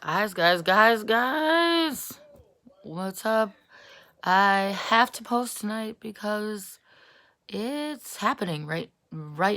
Guys, what's up? I have to post tonight because it's happening right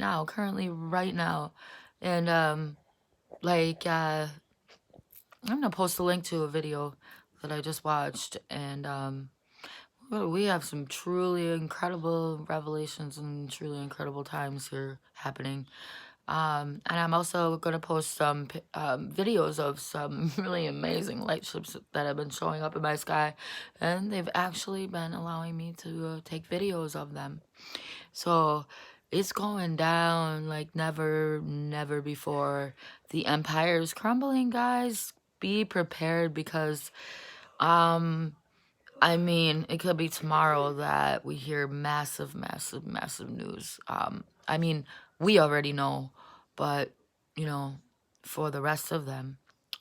now, currently right now. And I'm gonna post a link to a video that I just watched, and we have some truly incredible revelations and truly incredible times here happening. And I'm also going to post some videos of some really amazing light ships that have been showing up in my sky. And they've actually been allowing me to take videos of them. So it's going down like never before. The empire is crumbling, guys. Be prepared because, I mean, it could be tomorrow that we hear massive news. I mean, we already know, but, you know, for the rest of them.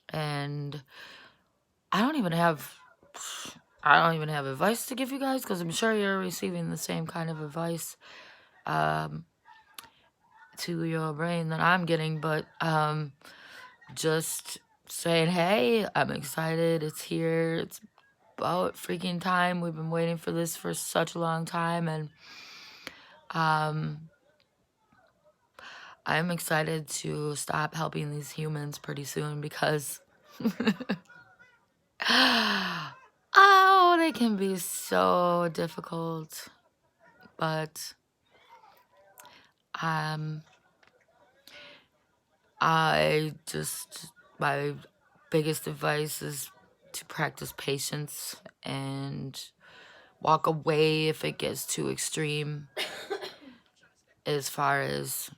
And I don't even have, I don't even have advice to give you guys because I'm sure you're receiving the same kind of advice to your brain that I'm getting, but just saying, hey, I'm excited. It's here. It's about freaking time. We've been waiting for this for such a long time, and I'm excited to stop helping these humans pretty soon because oh, they can be so difficult. But my biggest advice is to practice patience and walk away if it gets too extreme as far as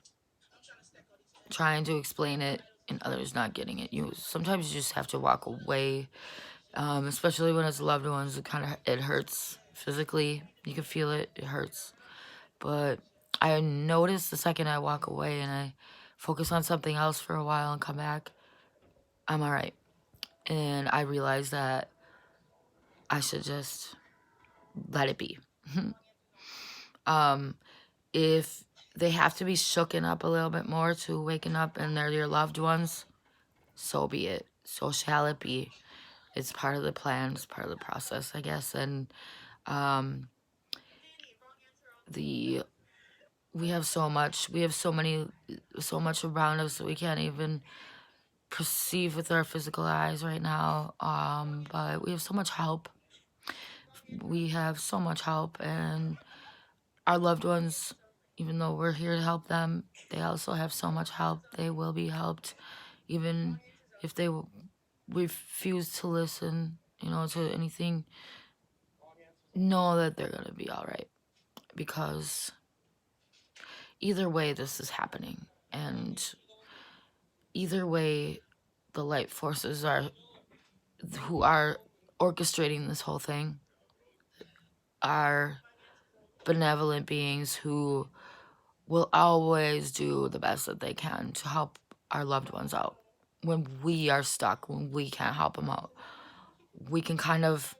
trying to explain it and others not getting it. Sometimes you just have to walk away, especially when it's loved ones. It hurts physically. You can feel it. It hurts. But I notice the second I walk away and I focus on something else for a while and come back, I'm all right. And I realize that I should just let it be. If they have to be shooken up a little bit more to waken up and they're your loved ones, so be it. So shall it be. It's part of the plan. It's part of the process, I guess. And we have so much. We have so much around us that we can't even perceive with our physical eyes right now. But we have so much help. We have so much help, and our loved ones, even though we're here to help them, they also have so much help. They will be helped, even if they refuse to listen, to anything. Know that they're gonna be all right, because either way, this is happening, and either way, the light forces who are orchestrating this whole thing are benevolent beings who will always do the best that they can to help our loved ones out. When we are stuck, when we can't help them out, we can kind of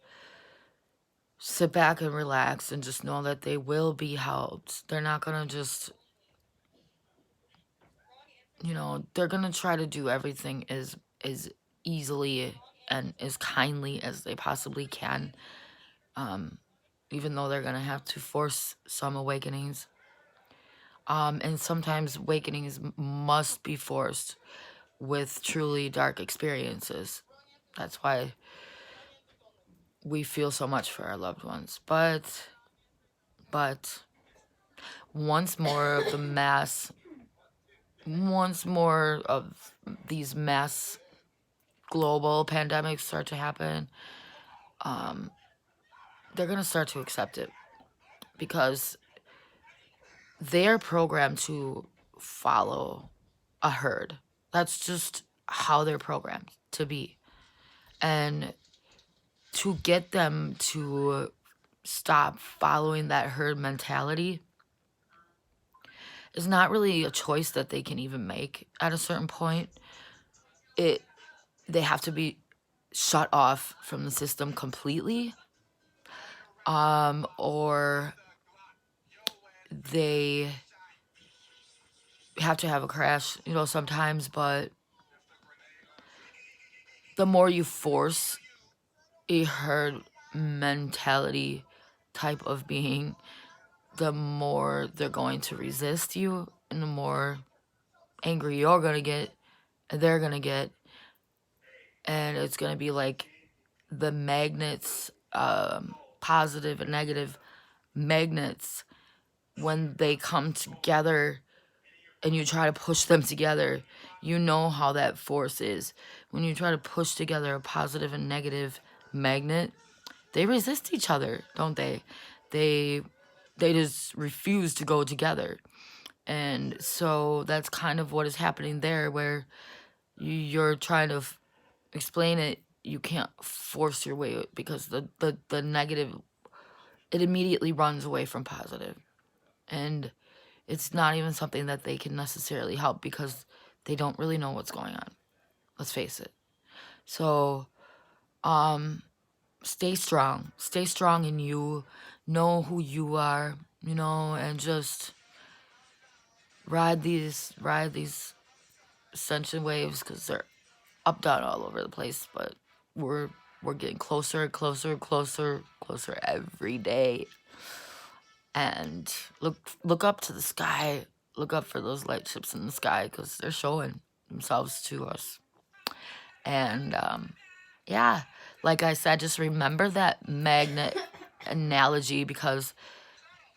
sit back and relax and just know that they will be helped. They're not gonna just, they're gonna try to do everything as easily and as kindly as they possibly can, even though they're gonna have to force some awakenings. And sometimes awakenings must be forced with truly dark experiences. That's why we feel so much for our loved ones. But once more of these mass global pandemics start to happen, they're going to start to accept it, because they're programmed to follow a herd. That's just how they're programmed to be. And to get them to stop following that herd mentality is not really a choice that they can even make at a certain point. They have to be shut off from the system completely, or they have to have a crash, sometimes. But the more you force a herd mentality type of being, the more they're going to resist you, and the more angry you're gonna get, and they're gonna get, and it's gonna be like the magnets, positive and negative magnets, when they come together and you try to push them together. You know how that force is. When you try to push together a positive and negative magnet, they resist each other, don't they? They they just refuse to go together. And so that's kind of what is happening there, where you're trying to explain it. You can't force your way, because the negative, it immediately runs away from positive. And it's not even something that they can necessarily help, because they don't really know what's going on. Let's face it. So, stay strong. Stay strong in you. Know who you are, and just ride these ascension waves, because they're up, down, all over the place. But we're we're getting closer, closer, closer, closer every day. And look up to the sky. Look up for those light ships in the sky, because they're showing themselves to us. And yeah, like I said, just remember that magnet analogy, because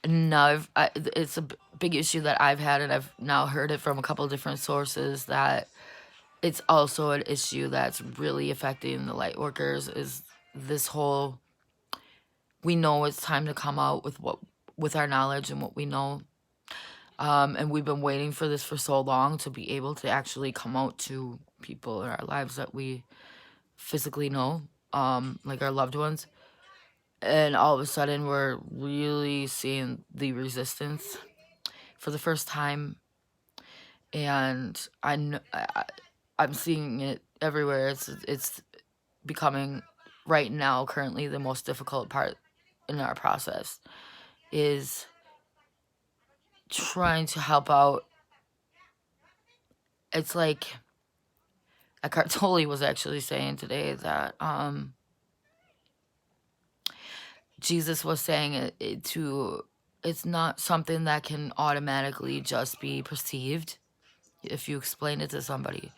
now it's a big issue that I've had, and I've now heard it from a couple of different sources, that it's also an issue that's really affecting the light workers. Is this whole, we know it's time to come out with our knowledge and what we know. And we've been waiting for this for so long, to be able to actually come out to people in our lives that we physically know, like our loved ones. And all of a sudden, we're really seeing the resistance for the first time. And I'm seeing it everywhere. It's becoming, right now, currently, the most difficult part in our process, is trying to help out. It's like Eckhart Tolle was actually saying today that Jesus was saying it's not something that can automatically just be perceived if you explain it to somebody.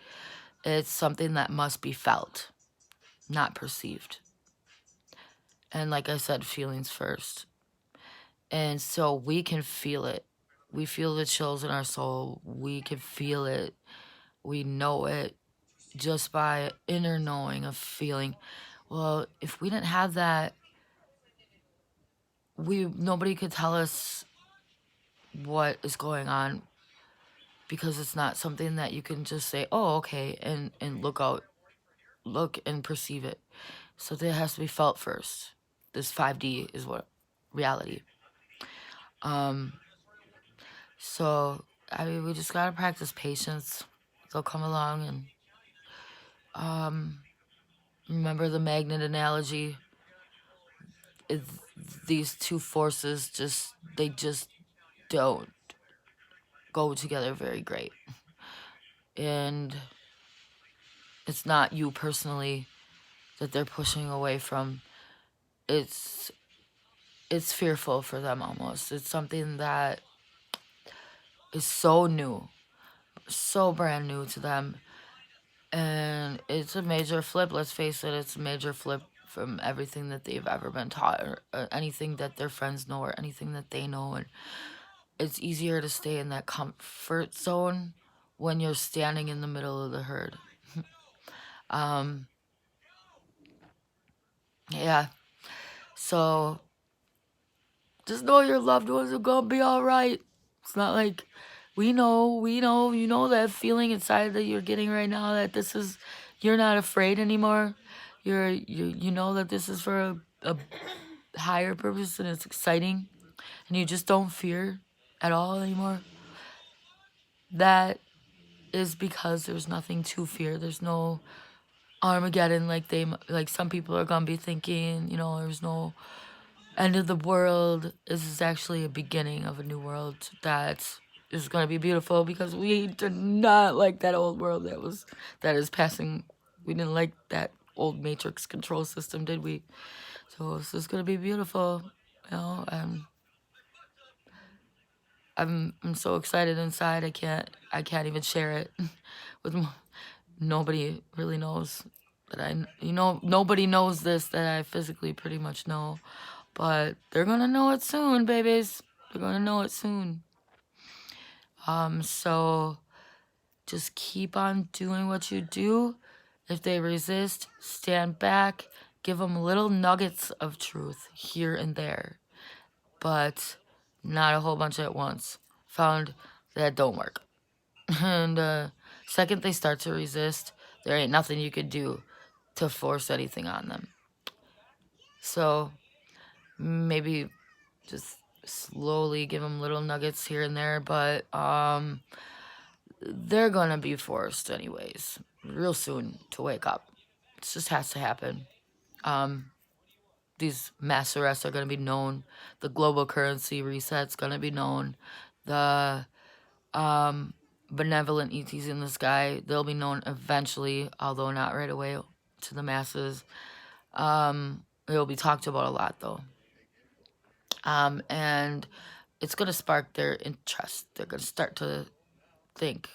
It's something that must be felt, not perceived. And like I said, feelings first. And so we can feel it. We feel the chills in our soul. We can feel it. We know it, just by inner knowing of feeling. Well, if we didn't have that, nobody could tell us what is going on, because it's not something that you can just say, oh, okay, and look and perceive it. So it has to be felt first. This 5D is what reality. So I mean, we just gotta practice patience. They'll come along. And remember the magnet analogy. It, these two forces just don't go together very great. And it's not you personally that they're pushing away from. It's fearful for them almost. It's something that is so new, so brand new to them. And it's a major flip. Let's face it, it's a major flip from everything that they've ever been taught, or anything that their friends know, or anything that they know. And it's easier to stay in that comfort zone when you're standing in the middle of the herd. Yeah. So just know your loved ones are gonna be all right. It's not like we know, you know that feeling inside that you're getting right now, that you're not afraid anymore. You know that this is for a higher purpose, and it's exciting, and you just don't fear at all anymore. That is because there's nothing to fear. There's no Armageddon like some people are gonna be thinking. There's no end of the world. This is actually a beginning of a new world that is going to be beautiful, because we do not like that old world that is passing We didn't like that old Matrix control system, did we? So this is gonna be beautiful, you know. And I'm so excited inside. I can't even share it with nobody. Really knows that nobody knows this that I physically pretty much know, but they're gonna know it soon, babies. They're gonna know it soon. So just keep on doing what you do. If they resist, stand back, give them little nuggets of truth here and there, but not a whole bunch at once. Found that don't work. And second they start to resist, there ain't nothing you could do to force anything on them. So maybe just slowly give them little nuggets here and there, but they're gonna be forced anyways, real soon, to wake up. It just has to happen. These mass arrests are gonna be known. The global currency reset's gonna be known. The benevolent ETs in the sky, they'll be known eventually, although not right away to the masses. It'll be talked about a lot though. And it's gonna spark their interest. They're gonna start to think,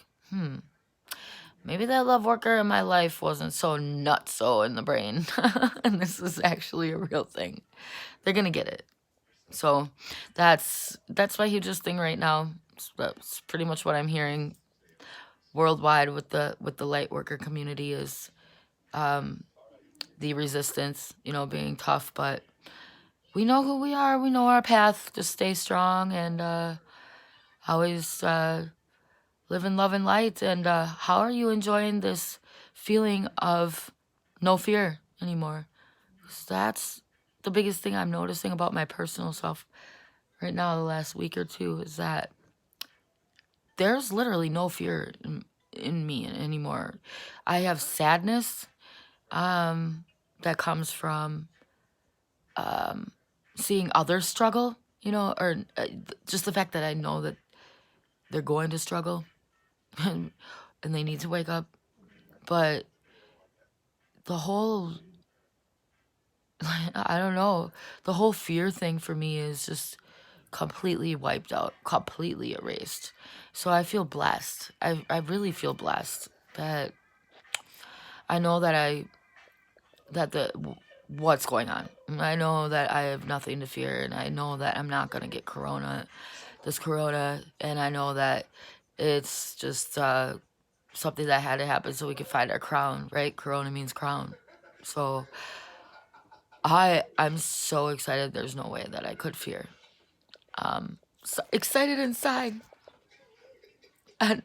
maybe that love worker in my life wasn't so nutso in the brain. And this is actually a real thing. They're gonna get it. So that's my hugest thing right now. That's pretty much what I'm hearing worldwide with the light worker community is the resistance, being tough, but we know who we are, we know our path. Just stay strong and always live in love and light. And how are you enjoying this feeling of no fear anymore? 'Cause that's the biggest thing I'm noticing about my personal self right now, the last week or two, is that there's literally no fear in me anymore. I have sadness that comes from seeing others struggle, or just the fact that I know that they're going to struggle and they need to wake up. But the whole, I don't know, the whole fear thing for me is just completely wiped out, completely erased. So I feel blessed. I really feel blessed that I know that what's going on. I know that I have nothing to fear, and I know that I'm not gonna get this corona, and I know that it's just something that had to happen so we could find our crown, right? Corona means crown. So I'm so excited. There's no way that I could fear. So excited inside. And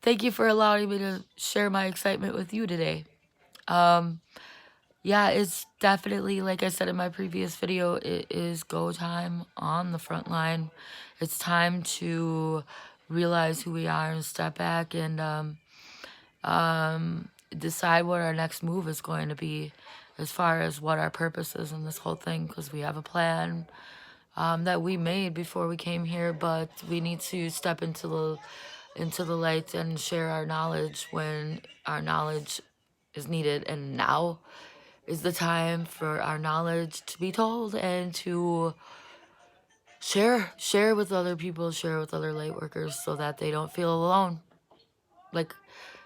thank you for allowing me to share my excitement with you today. Yeah, it's definitely, like I said in my previous video, it is go time on the front line. It's time to realize who we are and step back and decide what our next move is going to be as far as what our purpose is in this whole thing, because we have a plan that we made before we came here, but we need to step into the light and share our knowledge when our knowledge is needed. And now is the time for our knowledge to be told and to share with other people, share with other light workers, so that they don't feel alone. Like,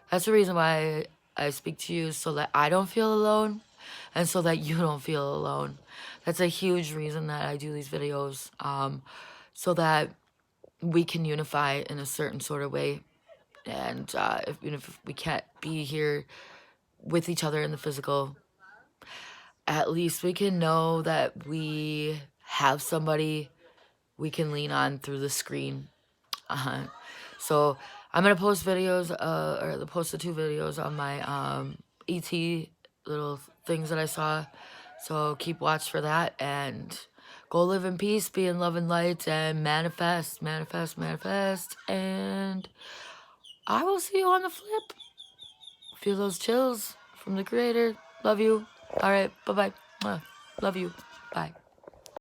that's the reason why I speak to you, so that I don't feel alone and so that you don't feel alone. That's a huge reason that I do these videos, so that we can unify in a certain sort of way. And even if we can't be here with each other in the physical, at least we can know that we have somebody we can lean on through the screen. So I'm gonna post videos, or post the 2 videos on my ET little things that I saw. So keep watch for that, and go live in peace, be in love and light, and manifest, manifest, manifest. And I will see you on the flip. Feel those chills from the creator. Love you. All right, bye-bye. Love you. Bye.